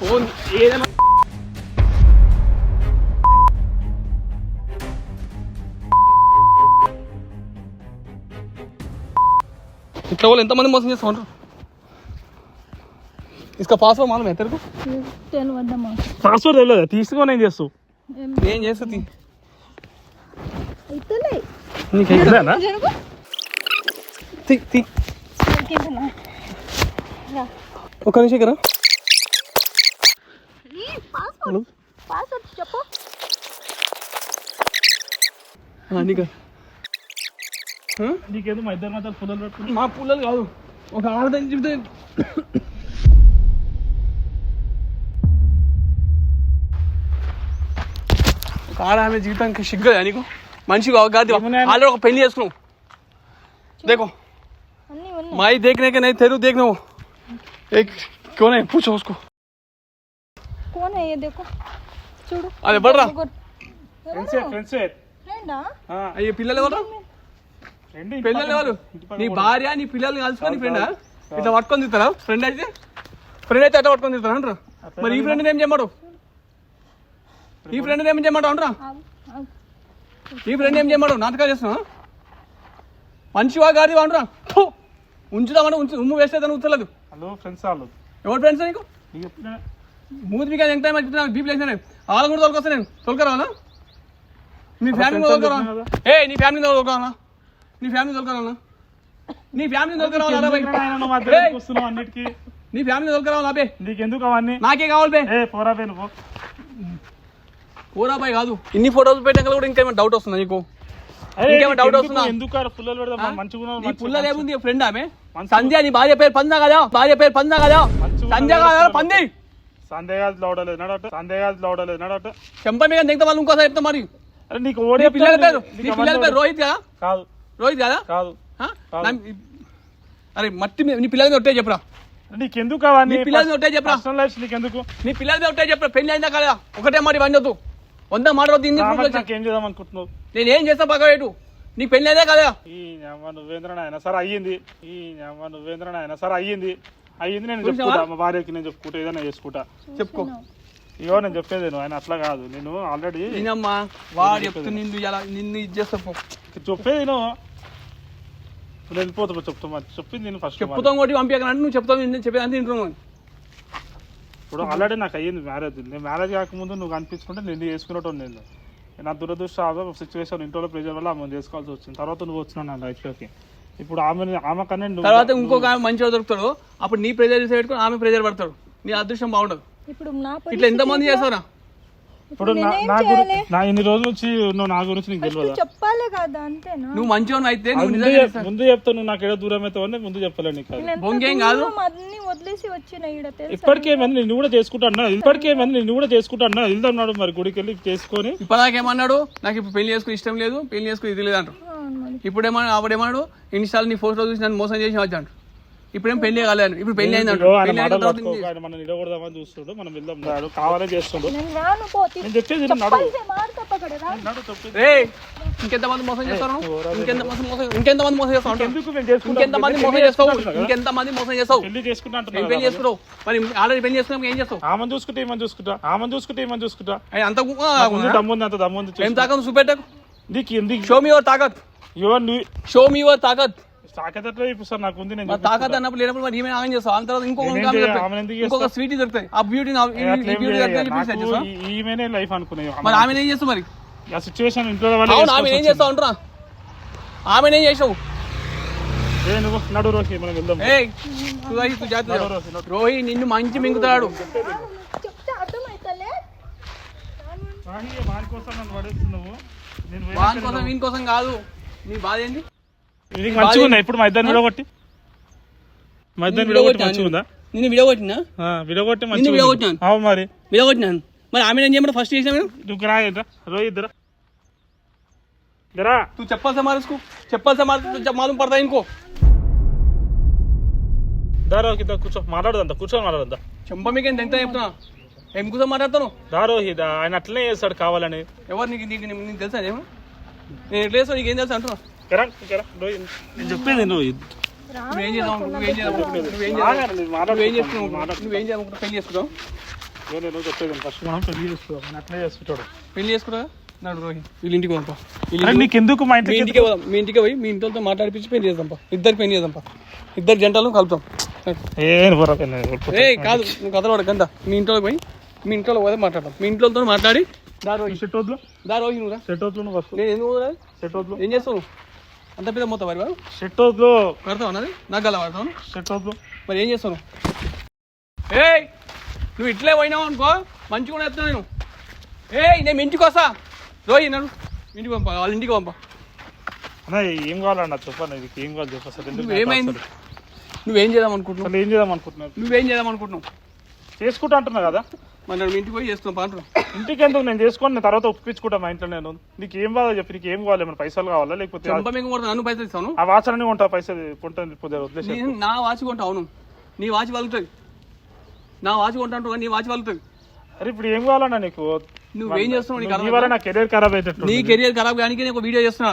[SPEAKER 1] ఫోన్ ఏదైనా ఇట్లా వాళ్ళు ఎంతమంది మోసం చేస్తా ఉంటారు. इसका पासवर्ड मालूम है तेरे को?
[SPEAKER 2] పాస్వర్డ్ తెలియదు. తీసుకొని ఏం చేస్తావు?
[SPEAKER 1] ఏం చేస్తుంది?
[SPEAKER 2] నీకు అయితేనా?
[SPEAKER 1] ఒక నిమిషం కదా నీకు
[SPEAKER 2] నీకేదో మా ఇద్దరి మధ్య పుల్లలు పెట్టుకుని.
[SPEAKER 1] మా పుల్లలు కాదు, ఒక ఆడదని చెప్తే ఒక ఆడ ఆమె జీవితానికి సిగ్గుదా నీకు? మంచిగా కాదు ఆల్రెడీ ఒక పెళ్లి చేసుకున్నావు. देखो माई देखने के नहीं तेरू देखना वो एक कौन है पूछो उसको
[SPEAKER 5] कौन है ये देखो చూడు
[SPEAKER 1] అదే బడ్రా
[SPEAKER 2] ఫ్రెండ్స్
[SPEAKER 1] అయ్యే పిల్లలు ఎవరు? పిల్లలు ఎవరు? నీ భార్య నీ పిల్లల్ని కలుసుకొని ఫ్రెండా ఇట్లా పట్టుకొని తిస్తారా? ఫ్రెండ్ అయితే అట్లా పట్టుకొని తిస్తారా అంటారా? మరి ఈ ఫ్రెండ్ ఏం చేయమాడు? ఈ ఫ్రెండ్ ఏం చేయమాడు అంటారా? ఈ ఫ్రెండ్ ఏం చేయమాడు? నాటకాలు చేస్తున్నా మంచివా గాడి అంటారా? ఉంచుదామంటే ఉమ్ము వేస్తే దాన్ని ఉంచలేదు.
[SPEAKER 2] హలో ఫ్రెండ్స్ వాళ్ళు
[SPEAKER 1] ఎవరు ఫ్రెండ్స్ నీకు? మూతి మీకు ఎంత బీపీ లేచిన వాళ్ళని కూడా తోలుకొస్తా నేను. తోలుకరావాలా? నీ ఫ్యామిలీ తోలుకరావాలా? నీ ఫ్యామిలీ తోలుకరావాలా? నీ ఫ్యామిలీ తోలుకరావాలా? నీ ఫ్యామిలీ తోలుకరావాలా?
[SPEAKER 2] అన్నిటికీ
[SPEAKER 1] నీ ఫ్యామిలీ తోలుకరావాలా? బే
[SPEAKER 2] నీకెందుకు అవన్నీ?
[SPEAKER 1] నాకే కావాలి బే.
[SPEAKER 2] పోరా బే నువ్వు.
[SPEAKER 1] పోరా బాయ్ కాదు. ఇన్ని ఫోటోలు పెట్టాక కూడా ఇంకేమైనా డౌట్ వస్తుందా నీకు? ఇంకేమైనా డౌట్ వస్తుందా? నీ పుల్లలు ఏముంది? ఫ్రెండ్ ఆమె సంధ్య. నీ భార్య పేరు పందా కదా? భార్య పేరు పందా కదా? సంధ్య కదా పంది.
[SPEAKER 2] సందేహాలు లోడలేదు నడట. సందేహాలు లోడలేదు నడట.
[SPEAKER 1] చెంప మీద దిగుతా వాళ్ళు ఇంకోసారి చెప్తా మరి
[SPEAKER 2] అరే నీకు ఓడి
[SPEAKER 1] నీ పిల్లల పేరు రోహిత్ కదా?
[SPEAKER 2] కాదు
[SPEAKER 1] రోహిత్ కదా?
[SPEAKER 2] కాదు
[SPEAKER 1] ఆ? అరే మట్టి నీ పిల్లల మీద ఒట్టే చెప్పరా,
[SPEAKER 2] నీకెందుకు అవన్నీ
[SPEAKER 1] నీ పిల్లల మీద ఒట్టే చెప్పరా,
[SPEAKER 2] పర్సనల్ లైఫ్ నీకెందుకు
[SPEAKER 1] నీ పిల్లల మీద ఒట్టే చెప్పరా. పెళ్లి అయిందా కదా ఒకటే మాట ఇవన్నీ వద్దు, 100 మాట వద్దు.
[SPEAKER 2] నాకేం చేద్దాం అనుకుంటున్నావు?
[SPEAKER 1] నేను ఏం చేస్తా పక్క రేటు, నీకు పెళ్లి అయిందా కదా?
[SPEAKER 2] ఈ నువ్వేంద్ర నాయన సరే అయ్యింది, నువ్వేంద్ర నాయన సరే అయ్యింది నేను చెప్పుకుంటా, మా భార్యకి నేను చెప్పుకుంటా, ఏదైనా చేసుకుంటా.
[SPEAKER 1] చెప్పుకో.
[SPEAKER 2] ఇవో నేను చెప్పేది ఆయన అట్లా కాదు, నేను ఆల్రెడీ
[SPEAKER 1] నేనమ్మా వాడు చెప్తూ నిన్ను ఇది చేస్తా
[SPEAKER 2] చెప్పేది నేను వెళ్ళిపోతా చెప్పింది నేను ఫస్ట్
[SPEAKER 1] చెప్పుతాం ఒకటి పంపించకంటే నువ్వు చెప్తావు, నేను చెప్పేది అంతే వింటున్నాను.
[SPEAKER 2] ఇప్పుడు ఆల్రెడీ నాకు అయ్యింది మ్యారేజ్, నేను మ్యారేజ్ కాకముందు నువ్వు కనిపించుకుంటే నేను చేసుకున్నట్టు నేను నా దురదృష్ట సిచ్యువేషన్ ఇంట్లో ప్రెజర్ వల్ల ఆమె చేసుకోవాల్సి వచ్చింది. తర్వాత నువ్వు వచ్చినావు నా లైఫ్లోకి. ఇప్పుడు ఆమె కన్నా
[SPEAKER 1] తర్వాత ఇంకొక ఆమె మంచిగా దొరుకుతాడు, అప్పుడు నీ ప్రెజర్ చేసి పెట్టుకుని ఆమె ప్రెజర్ పడతాడు, నీ అదృష్టం బాగుండదు.
[SPEAKER 5] ఇప్పుడు నా
[SPEAKER 1] ఇట్లా ఎంతమంది చేస్తారా?
[SPEAKER 2] ఇప్పుడు నా ఇన్ని రోజుల నుంచి నువ్వు నా గురించి నీకు తెలియదు,
[SPEAKER 5] చెప్పాలి కదా, అంతేనా?
[SPEAKER 1] నువ్వు మంచిగా అయితే
[SPEAKER 2] ముందు చెప్తావు, నువ్వు నాకు ఏదో దూరం అవుతావు ముందు చెప్పలే నీకు.
[SPEAKER 1] బొంగేం కాదు,
[SPEAKER 5] అన్ని వదిలేసి వచ్చిన ఈడ తెలుసా?
[SPEAKER 2] ఇప్పటికేమని నేను కూడా చేసుకుంటా వెళ్తున్నాడు మరి గుడికి వెళ్ళి చేసుకొని.
[SPEAKER 1] ఇప్పటిదాకేమన్నాడు నాకు ఇప్పుడు పెళ్లి చేసుకుని ఇష్టం లేదు, పెళ్లి చేసుకుని ఇది లేదు అంటారు. ఇప్పుడేమన్నా అప్పుడేమన్నాడు ఇన్నిసార్లు నీ ఫోటో చూసి నన్ను మోసం చేసి వచ్చాడు. ఇప్పుడేం పెళ్లి కాలేదు, ఇప్పుడు పెళ్లి అయిందంట.
[SPEAKER 2] మనం నిలబడదామని చూస్తుండు, మనం వెళ్దాం కావాలని చేస్తుండు.
[SPEAKER 5] నేను రాను, పోతే
[SPEAKER 2] నేను చెప్పేది
[SPEAKER 1] ఇంకెంతమంది మోసం చేస్తారు, ఇంకెంతమంది మోసం చేస్తావు, ఇంకెంతమంది మోసం చేస్తావు,
[SPEAKER 2] పెళ్లి చేసుకుంటా
[SPEAKER 1] పెళ్లి చేసుకున్నావు. మరి ఆల్రెడీ పెళ్లి చేసుకున్నావు, ఏం చేస్తావు?
[SPEAKER 2] ఆమెను చూసుకుంటే ఏమని చూసుకుంటా
[SPEAKER 1] అంత
[SPEAKER 2] దమ్ముంది అంత దమ్ముంది.
[SPEAKER 1] ఏం తాకత్ చూపెట్టకు,
[SPEAKER 2] నీకు
[SPEAKER 1] show me your taakat, show me your taakat.
[SPEAKER 2] తాకత్ ఇప్పుడు నాకు ఉంది, నేను
[SPEAKER 1] తాకత్ అన్నప్పుడు లేనప్పుడు మరి ఏమైనా ఆమె చేస్తావు. అంత తర్వాత ఇంకొక స్వీట్ దొరుకుతాయి, ఆ బ్యూటీ
[SPEAKER 2] ఈమెనే లైఫ్ అనుకున్నాయి.
[SPEAKER 1] మరి ఆమె ఏం చేస్తావు? మరి
[SPEAKER 2] ఆ సిచ్యువేషన్ ఇంట్లో
[SPEAKER 1] ఆమె ఏం చేస్తావు అంటున్నా, ఆమె ఏం చేసావు?
[SPEAKER 2] నడు రోహి మనం వెళ్దాం.
[SPEAKER 1] రోహి నిన్ను మంచి మింగుతాడు.
[SPEAKER 2] వాని కోసం నన్ను పడేస్తున్నావు,
[SPEAKER 1] వాని కోసం వీని కోసం కాదు. నీ బాధ ఏంటి?
[SPEAKER 2] నీకు మంచిగా ఉందా ఇప్పుడు? మా ఇద్దరు విడగొట్టి మంచిగా ఉందా?
[SPEAKER 1] నిన్ను విడగొట్టినా?
[SPEAKER 2] విడగొట్టి
[SPEAKER 1] మంచిగా విడగొట్టినాను.
[SPEAKER 2] మరి
[SPEAKER 1] విడగొట్టినాను. మరి ఆమె ఏం చేయమంటే ఫస్ట్ చేసినా
[SPEAKER 2] నువ్వు రాయరా రోహి ఇద్దరా
[SPEAKER 1] तू चप्पल से मार इसको, चप्पल से मार, जब मालूम पड़ता है इनको.
[SPEAKER 2] దారో కింద కూర్చో, మాట్లాడదంతా కూర్చొని మాట్లాడదా.
[SPEAKER 1] చెంప మీకు ఎంత చెప్తున్నా, ఏం కూర్చో మాట్లాడతాను.
[SPEAKER 2] దారో ఆయన అట్లనే చేస్తాడు కావాలని.
[SPEAKER 1] ఎవరు నీకు తెలుసా? ఏమో నేను ఎట్లా చేస్తావు, నీకేం తెలుసా అంటున్నా.
[SPEAKER 2] నేను చెప్పేది
[SPEAKER 1] నువ్వేం చేద్దాం, నువ్వేం చేయాలనుకుంటున్నావు? పెళ్లి చేసుకుంటావు,
[SPEAKER 2] చెప్పేది ఫస్ట్ మనం పెళ్లి చేసుకుంటాం, అట్లనే చేసుకుంటాడు.
[SPEAKER 1] పెళ్లి చేసుకుంటా నాడు రోహి వీళ్ళ ఇంటికి పోదాంపా.
[SPEAKER 2] నీకెందుకు మా
[SPEAKER 1] ఇంటికి పోదాం, మీ ఇంటికి పోయి మీ ఇంట్లో మాట్లాడిపించి పెళ్లి చేద్దాంపా. ఇద్దరికి పెళ్లి చేద్దాంపా, ఇద్దరు జంటలు కలుపుతాం. కాదు నువ్వు కథలు పడకంతా, మీ ఇంట్లో పోయి మీ ఇంట్లో పోతే మాట్లాడతాం. మీ ఇంట్లో మాట్లాడి దారోహి ఏం చేస్తావు? అంత పెద్ద మొత్తం మరి
[SPEAKER 2] షెట్
[SPEAKER 1] కడతావు అన్నది నాకు గల పడతావు.
[SPEAKER 2] షెట్
[SPEAKER 1] మరి ఏం చేస్తావు? నువ్వు ఇట్లే పోయినావు అనుకో మంచిగా కూడా చెప్తాను నేను. నేను ఇంటికి వస్తా రోహి, నన్ను ఇంటికి పంపా, వాళ్ళ ఇంటికి పంపా.
[SPEAKER 2] ఏం కావాలన్నా చెప్పండి, ఏం కావాలి చెప్పండి.
[SPEAKER 1] ఏమైంది? నువ్వేం చేద్దాం అనుకుంటున్నావు? నువ్వేం చేద్దాం అనుకుంటున్నావు?
[SPEAKER 2] చేసుకుంటా అంటున్నా కదా,
[SPEAKER 1] మరి మీ ఇంటికి పోయి చేస్తాం అంటున్నా.
[SPEAKER 2] ఇంటికి ఎందుకు? నేను చేసుకొని నేను తర్వాత ఒప్పించుకుంటా మా ఇంట్లో. నేను నీకు ఏం కావాలో చెప్పి, నీకు ఏం కావాలి? ఏమైనా పైసలు కావాలా లేకపోతే
[SPEAKER 1] నన్ను పైసలు ఇస్తాను?
[SPEAKER 2] ఆ వాచ్ కొంటా, పైసలు కొంటాను వదిలేసి.
[SPEAKER 1] నా వాచ్ కొంటా? అవును, నీ వాచ్ వలుగుతుంది. నా వాచ్ కొంటా అంటావు, నీ వాచ్ వలుగుతుంది.
[SPEAKER 2] అరే ఇప్పుడు ఏం కావాలన్నా నీకు?
[SPEAKER 1] నువ్వేం చేస్తున్నావు?
[SPEAKER 2] నా కెరీర్ ఖరాబ్ అయితే
[SPEAKER 1] నీ కెరీర్ ఖరాబ్ కానీ నేను ఒక వీడియో చేస్తున్నా.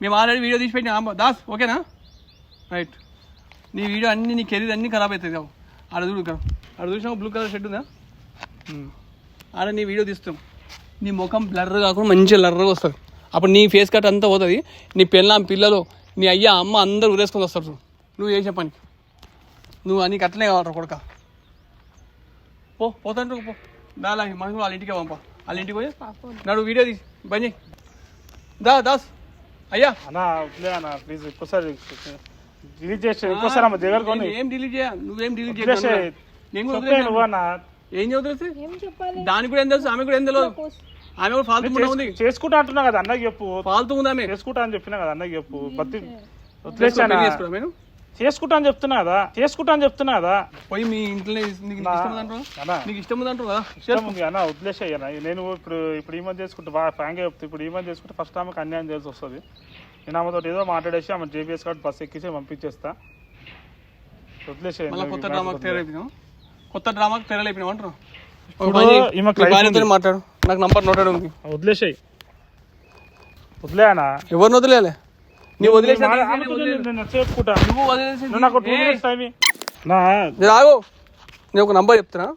[SPEAKER 1] మేము ఆల్రెడీ వీడియో తీసి పెట్టినా దాస్, ఓకేనా? రైట్. నీ వీడియో అన్ని, నీ కెరీర్ అన్ని ఖరాబ్ అవుతుంది. ఆడ చూడు, ఆడ చూసినా బ్లూ కలర్ షర్ట్ ఉందా, ఆడ నీ వీడియో తీస్తాం. నీ ముఖం బ్లర్ కాకుండా మంచిగా లర్రగా వస్తుంది. అప్పుడు నీ ఫేస్ కట్ అంతా పోతుంది. నీ పిల్లలు, నీ అయ్యా అమ్మ అందరూ ఉరేసుకొని వస్తారు. నువ్వు చేసిన పనికి నువ్వు నీకు అట్లనే కావాలి కొడుక. పోతాంటూ పో, దాలా మనకు వాళ్ళ ఇంటికే పంపా. వాళ్ళ ఇంటికి పోయి నాడు వీడియో తీసి బంద్ చేయి. దాస్ అయ్యా
[SPEAKER 2] ప్లీజ్ ఒక్కసారి డిలీట్ చేసి ఇంకోసారి ఆమె దగ్గర కొని.
[SPEAKER 1] ఏం డిలీట్ చేయ, నువ్వేం డిలీట్ చేయ. ఏం చదువుతుంది దానికి కూడా ఏం తెలుసు, ఆమె కూడా ఏం తెలియదు. ఆమె కూడా ఫాల్తూ ఉంది.
[SPEAKER 2] చేసుకుంటా అంటున్నా కదా అన్నకి చెప్పు.
[SPEAKER 1] ఫాల్తూ ఉంది ఆమె.
[SPEAKER 2] చేసుకుంటా అని చెప్పినా కదా అన్నకి చెప్పు. బతి చేసుకుంటా అని చెప్తున్నా కదా
[SPEAKER 1] పోయి మీ ఇంట్లో నీకు ఇష్టం ఉందంటారు,
[SPEAKER 2] అన్నా
[SPEAKER 1] నీకు ఇష్టం ఉందంటారు కదా,
[SPEAKER 2] ఇష్టం ఉంది అన్న, వదిలేసేయనా. నేను ఇప్పుడు ఈ మధ్య చేసుకుంటే బాగా ఫ్రాంక్గా చెప్తా, ఇప్పుడు ఈ మధ్య చేసుకుంటే ఫస్ట్ ఆమెకు అన్యాయం చేసి వస్తుంది. నేను ఆమెతో ఏదో మాట్లాడేసి ఆమె జేబీఎస్ కార్డు బస్ ఎక్కించి పంపించేస్తా,
[SPEAKER 1] మళ్ళీ కొత్త డ్రామాకి తెరలేపినావు, కొత్త డ్రామాకి తెరలేపినావు అంటారు. మాట్లాడు, నాకు నంబర్ నోటెడ్ ఉంది.
[SPEAKER 2] వదిలేసాయి, వదిలేనా?
[SPEAKER 1] ఎవరిని వదిలేయాలి? నువ్వు వదిలేసి
[SPEAKER 2] చెప్పుకుంటా,
[SPEAKER 1] నువ్వు వదిలేసి
[SPEAKER 2] నాకు 2 minutes టైం నా
[SPEAKER 1] రాగు. నేను ఒక నంబర్ చెప్తున్నా,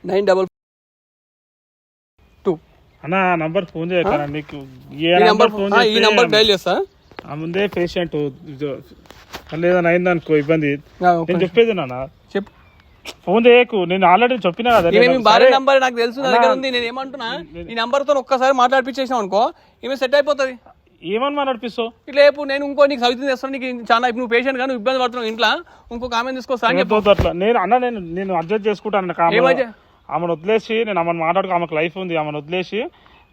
[SPEAKER 1] 922
[SPEAKER 2] అన్నా. నంబర్ ఫోన్ చేయకరా నీకు, ఏ
[SPEAKER 1] ఈ
[SPEAKER 2] నంబర్ ఫోన్
[SPEAKER 1] ఈ నంబర్ డైల్ చేస్తా.
[SPEAKER 2] ఆ ముందే పేషెంట్ మళ్ళీ ఏదైనా అయిందనుకో ఇబ్బంది. నేను చెప్పేది నాన్న,
[SPEAKER 1] చెప్పు.
[SPEAKER 2] ఫోన్ చేయకు, నేను ఆల్రెడీ చెప్పినా కదా.
[SPEAKER 1] ఈమె మీ భార్య నంబర్ నాకు తెలుసు, నా దగ్గర ఉంది. నేను ఏమంటున్నా, ఈ నంబర్ తో ఒక్కసారి మాట్లాడిపించేసాం అనుకో, ఈమె సెట్ అయిపోతుంది.
[SPEAKER 2] ఏమని మాట్లాడిపిస్తావు?
[SPEAKER 1] ఇట్లా చెప్పు, నేను ఇంకో నీకు సవితం చేస్తాను, నీకు చాలా ఇప్పుడు నువ్వు పేషెంట్ గా నువ్వు ఇబ్బంది పడుతున్నావు, ఇంట్లో ఇంకొక ఆమె తీసుకొస్తా అని చెప్పు.
[SPEAKER 2] అట్లా నేను అన్న, నేను అడ్జస్ట్ చేసుకుంటాను. ఆమెను వదిలేసి నేను ఆమెను మాట్లాడుకో, ఆమెకు లైఫ్ ఉంది, ఆమెను వదిలేసి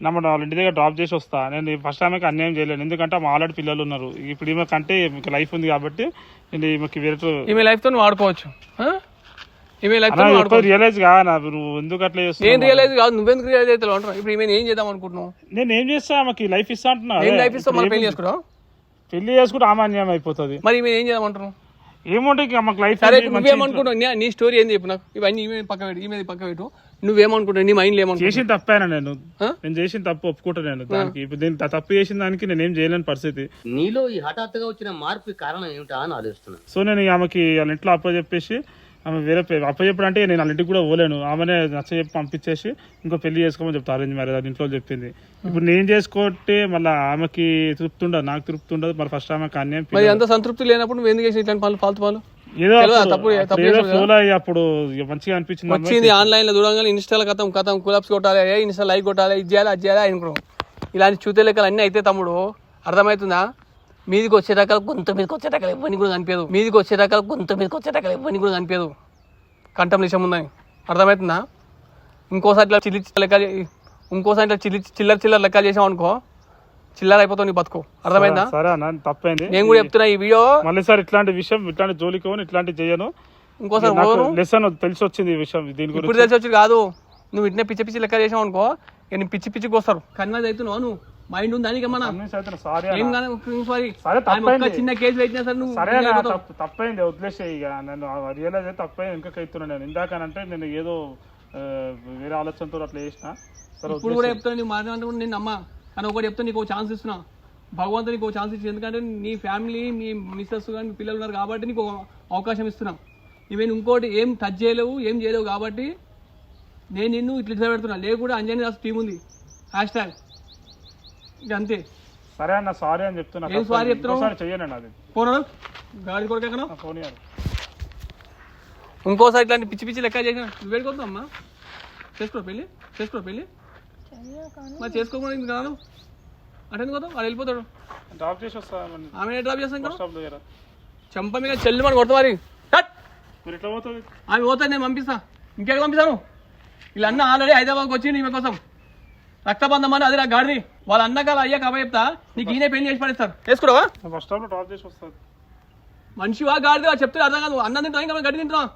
[SPEAKER 2] నమ్మను వాళ్ళ ఇంటి దగ్గర డ్రాప్ చేసి వస్తా. నేను ఫస్ట్ ఆమెకి అన్యాయం చేయలేను, ఎందుకంటే మా ఆల్రెడీ పిల్లలు ఉన్నారు. ఇప్పుడు ఈమె కంటే మీకు లైఫ్ ఉంది కాబట్టి నేను ఈమెకి వేరే
[SPEAKER 1] ఈమె లైఫ్ తో నువ్వు ఆడుకోవచ్చు. ఈమె లైఫ్
[SPEAKER 2] రియలైజ్ కాదా నువ్వు? ఎందుకు అట్లా చేస్తావు?
[SPEAKER 1] నేను రియలైజ్ కాదు, నువ్వెందుకు రియలైజ్ అవుతావు అంటున్నావు. ఇప్పుడు ఈమె ఏం చేద్దాం అనుకుంటున్నావు?
[SPEAKER 2] నేను ఏం చేస్తా, ఆమెకి లైఫ్ ఇస్తా అంటున్నా.
[SPEAKER 1] ఏం లైఫ్ ఇస్తావు? మనం పెళ్లి చేసుకుంటావు,
[SPEAKER 2] పెళ్లి చేసుకుంటే ఆమె అన్యాయం అయిపోతుంది.
[SPEAKER 1] మరి ఈమె ఏం చేద్దాం అంటున్నావు?
[SPEAKER 2] ఏముంటే ఆమెకు లైఫ్.
[SPEAKER 1] సరే, నువ్వేమనుకుంటావు? నీ స్టోరీ ఏం చెప్పు నాకు. ఇవన్నీ ఈమె పక్క పెట్టు, ఈమె పక్క పెట్టు. నువ్వేమనుకుంటావు? నీ మైండ్ ఏమనుకుంటావు?
[SPEAKER 2] చేసిన తప్పేనా? నేను చేసిన తప్పు ఒప్పుకుంటాను. నేను దానికి ఇప్పుడు దీన్ని తప్పు చేసిన దానికి నేనేం చేయలేని పరిస్థితి.
[SPEAKER 6] నీలో ఈ హఠాత్తుగా వచ్చిన మార్పు కారణం ఏమిటా అని ఆలోచిస్తున్నాను.
[SPEAKER 2] సో నేను ఆమెకి వాళ్ళ ఇంట్లో అప్పచెప్పేసి, ఆమె వేరే అప్పచెప్పుడు అంటే నేను వాళ్ళ ఇంటికి కూడా పోలేను, ఆమెనే నచ్చచెప్పి పంపించేసి ఇంకో పెళ్లి చేసుకోమని చెప్తా. అరేంజ్ మ్యారేజ్ అది ఇంట్లో చెప్పింది. ఇప్పుడు నేను చేసుకుంటే మళ్ళీ ఆమెకి తృప్తి ఉండదు, నాకు తృప్తి ఉండదు. మరి ఫస్ట్ ఆమెకి అన్యాయం.
[SPEAKER 1] మరి అంత సంతృప్తి లేనప్పుడు నువ్వు ఎందుకు చేసి ఇట్లాంటి పనులు, ఫాల్తు పనులు?
[SPEAKER 2] ఏదో అప్పుడు మంచిగా అనిపించింది.
[SPEAKER 1] వచ్చింది ఆన్లైన్ లో దూరంగా ఇన్స్టాల్ కథం కులాప్స్ కొట్టాలి, ఇన్స్టా లైక్ కొట్టాలి, ఇది చేయాలి అది చేయాలి అనుకున్నాం. ఇలాంటి చూతే లెక్కలు అన్నీ అయితే తమ్ముడు, అర్థమవుతుందా? మీదికి వచ్చే రకాల గొంతు మీదకి వచ్చే రకాలు ఇవ్వని కూడా కనిపించదు, మీదికి వచ్చే రకాల గొంతు మీదకి వచ్చే రకాలు ఇవ్వని కూడా కనిపించదు. కంఠం నిషం ఉందని అర్థమవుతుందా? ఇంకోసారి ఇట్లా చిల్లర లెక్కలు చేసాం అనుకో, చిల్లర అయిపోతావు నీ బతుకు. అర్థమైందా?
[SPEAKER 2] సరే అన్న, తప్పైంది.
[SPEAKER 1] నేను కూడా చెప్తున్నా ఈ వీడియో
[SPEAKER 2] మళ్ళీ సార్ ఇట్లాంటి విషయం, ఇట్లాంటి జోలికి ఇట్లాంటి చేయను.
[SPEAKER 1] ఇంకోసారి
[SPEAKER 2] లెసన్ తెలిసి వచ్చింది ఈ విషయం. దీని గురించి
[SPEAKER 1] ఇప్పుడు తెలిసి వచ్చి కాదు, నువ్వు ఇట్నే పిచ్చి పిచ్చి లెక్క చేసావు అనుకో, నేను పిచ్చి పిచ్చికి వస్తారు. కన్వీన్స్ అవుతున్నావు నువ్వు, మైండ్ ఉంది దానికి ఏమన్నా ఏం కానీ చిన్న కేసు పెట్టినా సరే నువ్వు
[SPEAKER 2] తప్పైంది, వదిలేసే. ఇక నేను రియలైజ్ అయితే తప్పైంది. ఇంకా అవుతున్నాను నేను ఇందాకనంటే నేను ఏదో వేరే ఆలోచనతో అట్లా చేసిన.
[SPEAKER 1] ఇప్పుడు కూడా చెప్తాను, నువ్వు మాట్లాడుతూ నేను నమ్మ, కానీ ఒకటి చెప్తా, నీకు ఛాన్స్ ఇస్తున్నా. భగవంతుడు నీకు ఛాన్స్ ఇచ్చి, ఎందుకంటే నీ ఫ్యామిలీ, మీ మిస్సెస్ కానీ మీ పిల్లలు ఉన్నారు కాబట్టి నీకు అవకాశం ఇస్తున్నా. ఈవెన్ ఇంకోటి ఏం టచ్ చేయలేవు, ఏం చేయలేవు కాబట్టి నేను నిన్ను ఇట్లా పెడుతున్నా. లేకుండా అంజనీ దాస్ టీం ఉంది, #. ఇక అంతే.
[SPEAKER 2] సరే అన్న, సారీ అని చెప్తున్నా.
[SPEAKER 1] ఏం సారీ చెప్తున్నావు?
[SPEAKER 2] చెయ్యనండి అది.
[SPEAKER 1] ఫోన్ గాడి కొడుకు
[SPEAKER 2] ఫోన్
[SPEAKER 1] ఇంకోసారి ఇట్లాంటి పిచ్చి పిచ్చి లెక్క చేసిన నువ్వు వేడుకోద్దాం అమ్మా. చేసుకో పెళ్ళి మరి చేసుకోకుండా ఇంక కాదు అంటే ఎందుకు వాడు వెళ్ళిపోతాడు.
[SPEAKER 2] డ్రాప్ చేసి వస్తా.
[SPEAKER 1] ఆమె డ్రాప్ చేస్తాను చెంప మీద చెల్లి మన కొడతా మరి. ఆమె పోతుంది, నేను పంపిస్తా. ఇంకెక్కడ పంపిస్తాను? వీళ్ళ అన్న ఆల్రెడీ హైదరాబాద్కి వచ్చింది ఈమె కోసం. రక్తబంధం అని అది నా గాడిది. వాళ్ళ అన్నకాల అయ్యాక అబ్బాయి చెప్తా, నీకు ఈయనే పెళ్లి చేసి పడేస్తారు. వేసుకురావా?
[SPEAKER 2] బస్ స్టాప్ లో డ్రాప్ చేసి వస్తాను.
[SPEAKER 1] మనిషివా గాడిది చెప్తే అర్థం కాదు. అన్నం తింటావు, ఇంకా గడ్డి తింటున్నావు.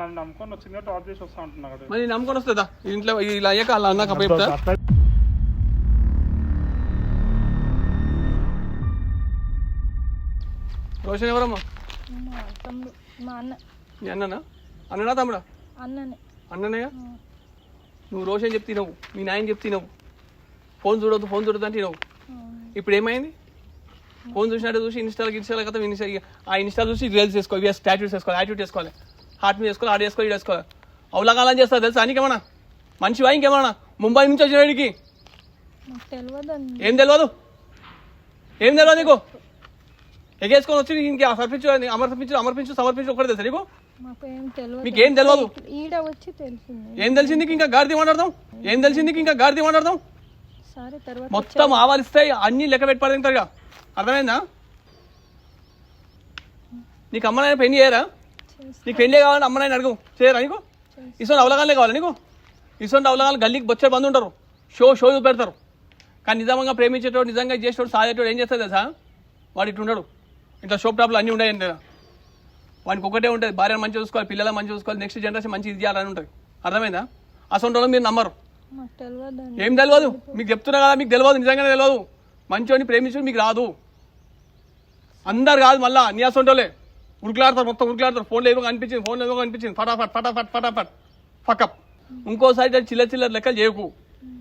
[SPEAKER 2] నన్ను నమ్ముకొని వచ్చింది, డ్రాప్ చేసి వస్తా అంటున్నాడు.
[SPEAKER 1] మరి నమ్ముకొని వస్తుందా ఇంట్లో ఇలా అయ్యాక వాళ్ళ అన్నకు అబ్బాయి చెప్తా. రోషన్ ఎవరమ్మా?
[SPEAKER 5] మా అన్న.
[SPEAKER 1] నీ అన్ననా? అన్ననా తమ్ముడా? అన్ననయ్య. నువ్వు రోషన్ చెప్తే నువ్వు, మీ నాయన చెప్తే నువ్వు ఫోన్ చూడొద్దు అంటే నువ్వు. ఇప్పుడు ఏమైంది? ఫోన్ చూసినట్టు చూసి ఇన్స్టాల్ కదా, ఆ ఇన్స్టాల్ చూసి రీల్స్ చేసుకోవాలి, ఇవి స్టాట్యూస్ వేసుకోవాలి, యాటిట్యూడ్ వేసుకోవాలి, హార్ట్ మీద వేసుకోవాలి, ఆడ వేసుకోవాలి, ఇటు వేసుకోవాలి. అవలాగాలని చేస్తారు తెలుసా నీకేమన్నా? మంచివా ఇంకేమన్నా? ముంబై నుంచి వచ్చిన వాడికి ఏం తెలియదు నీకు? ఎగేసుకొని వచ్చి ఇంకా సమర్పించు ఒక్కడే తెలుసా నీకు? మీకేం తెలియదు. ఏం తెలిసింది ఇంకా గాడిది మాట్లాడదాం. మొత్తం ఆవలిస్తే అన్ని లెక్క పెట్టి పడతారు ఇక. అర్థమైందా? నీకు అమ్మనాయన పెళ్లి చేయరా? నీకు పెళ్లి కావాలని అమ్మనాయన అడుగు, చేయరా నీకు? ఇటువంటి అవలగాలే కావాలి నీకు? ఇటువంటి అవలగాలు గల్లీకి బొచ్చే బంధు ఉంటారు, షో పెడతారు. కానీ నిజంగా ప్రేమించేటోడు, నిజంగా చేసేటోడు, సాధేటోడు ఏం చేస్తారు తెలుసా? వాడు ఇటు ఉండడు. ఇట్లా షోప్ టాప్లు అన్నీ ఉన్నాయండి కదా, వానికి ఒకటే ఉంటుంది, భార్యను మంచిగా చూసుకోవాలి, పిల్లలు మంచిగా చూసుకోవాలి, నెక్స్ట్ జనరేషన్ మంచి ఇది చేయాలని ఉంటుంది. అర్థమైందా? అసలు వాళ్ళు మీరు నమ్మరు.
[SPEAKER 5] మాకు తెలియదు.
[SPEAKER 1] ఏం తెలియదు మీకు చెప్తున్నా కదా, మీకు తెలియదు, నిజంగానే తెలియదు. మంచివాడిని ప్రేమించడం మీకు రాదు. అందరు కాదు, మళ్ళీ నీ అసంటోలే ఉరుకులాడతారు, మొత్తం ఉరుకులాడతారు. ఫోన్లో ఏదో కనిపించింది, ఫోన్లో ఏదో కనిపించింది, ఫటాఫట్ ఫటాఫట్ ఫటాఫట్ ఫకప్. ఇంకోసారి చిల్లర చిల్లర లెక్కలు చేయకు,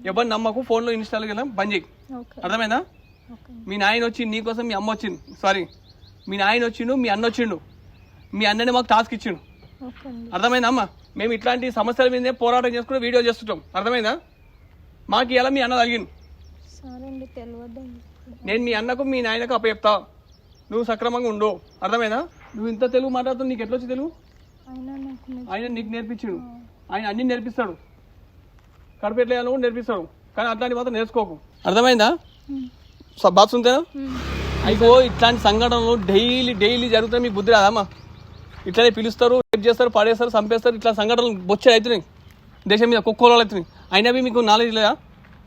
[SPEAKER 1] ఎవరు నమ్మకు, ఫోన్లో ఇన్స్టాల్ బంద్ చేయి.
[SPEAKER 5] ఓకే
[SPEAKER 1] అర్థమైందా? మీ నాయన వచ్చి నీకోసం మీ అమ్మ వచ్చింది, సారీ మీ నాయన వచ్చిండు, మీ అన్న వచ్చిండు, మీ అన్నని మాకు టాస్క్ ఇచ్చిండు.
[SPEAKER 5] ఓకే అండి.
[SPEAKER 1] అర్థమైందా అమ్మ? మేము ఇట్లాంటి సమస్యల మీదే పోరాటం చేసుకుంటూ వీడియో చేస్తుంటాం. అర్థమైందా? మాకు ఇలా మీ అన్న తగిలింది.
[SPEAKER 5] సరే అండి, తెలియదు.
[SPEAKER 1] నేను మీ అన్నకు మీ నాయనకు అప్పచెప్తా, నువ్వు సక్రమంగా ఉండు. అర్థమైందా? నువ్వు ఇంత తెలుగు మాట్లాడుతావు, నీకు ఎట్లా వచ్చి తెలుగు? ఆయన నీకు నేర్పించాడు, ఆయన అన్ని నేర్పిస్తాడు, కడుపు ఎట్లా వేయాలో కూడా నేర్పిస్తాడు, కానీ అట్లాంటి మాత్రం నేర్చుకోకు. అర్థమైందా? బాత్ ఉంటేనా? అయిపో ఇట్లాంటి సంఘటనలు డైలీ జరుగుతాయి. మీకు బుద్ధి రాదమ్మా? ఇట్లానే పిలుస్తారు, రేప్ చేస్తారు, పడేస్తారు, చంపేస్తారు. ఇట్లా సంఘటనలు బొచ్చేది అవుతున్నాయి దేశం మీద, కుక్కలు అవుతున్నాయి. అయినా మీకు నాలెడ్జ్ లేదా?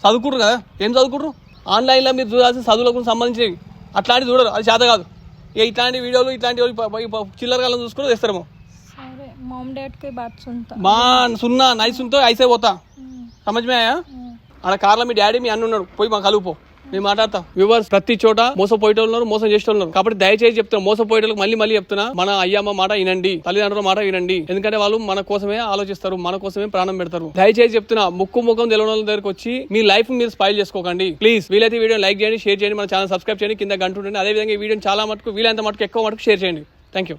[SPEAKER 1] చదువుకుంటారు కదా, ఏం చదువుకుంటారు? ఆన్లైన్లో మీరు చూడాల్సిన చదువులకు సంబంధించినవి అట్లాంటివి చూడరు, అది చేత కాదు. ఇక ఇట్లాంటి వీడియోలు ఇట్లాంటి చిల్లర కాలం చూసుకుని తెస్తారేమో.
[SPEAKER 5] సరే मॉम डैड की बात सुनता.
[SPEAKER 1] మా సున్నా నైస్ ఉంటే ఐసే పోతా. సమజ్మే ఆయా? ఆడ కార్లో మీ డాడీ మీ అన్న ఉన్నాడు, పోయి మా కలుపుపో, నేను మాట్లాడతా. వ్యూవర్స్, ప్రతి చోట మోసపోయేటోళ్ళు ఉన్నారు, మోసం చేసేటోళ్ళు ఉన్నారు. కాబట్టి దయచేసి చెప్తున్నా, మోసపోయేటోళ్ళకి మళ్ళీ చెప్తున్నా, మన అయ్యమ్మ మాట వినండి, తల్లిదండ్రుల మాట వినండి. ఎందుకంటే వాళ్ళు మన కోసమే ఆలోచిస్తారు, మన కోసమే ప్రాణం పెడతారు. దయచేసి చెప్తున్నా, ముఖం తెలియని వాళ్ళ దగ్గరికి వచ్చి మీ లైఫ్ మీరు స్పాయిల్ చేసుకోకండి. ప్లీజ్ వీలైతే వీడియో లైక్ చేయండి, షేర్ చేయండి, మన ఛానల్ సబ్స్క్రైబ్ చేయండి, కింద గంట ఉంటుంది. అదే విధంగా ఈ వీడియోని చాలా మటుకు వీలైనంత మటుకు ఎక్కువ మటుకు షేర్ చేయండి. Thank you.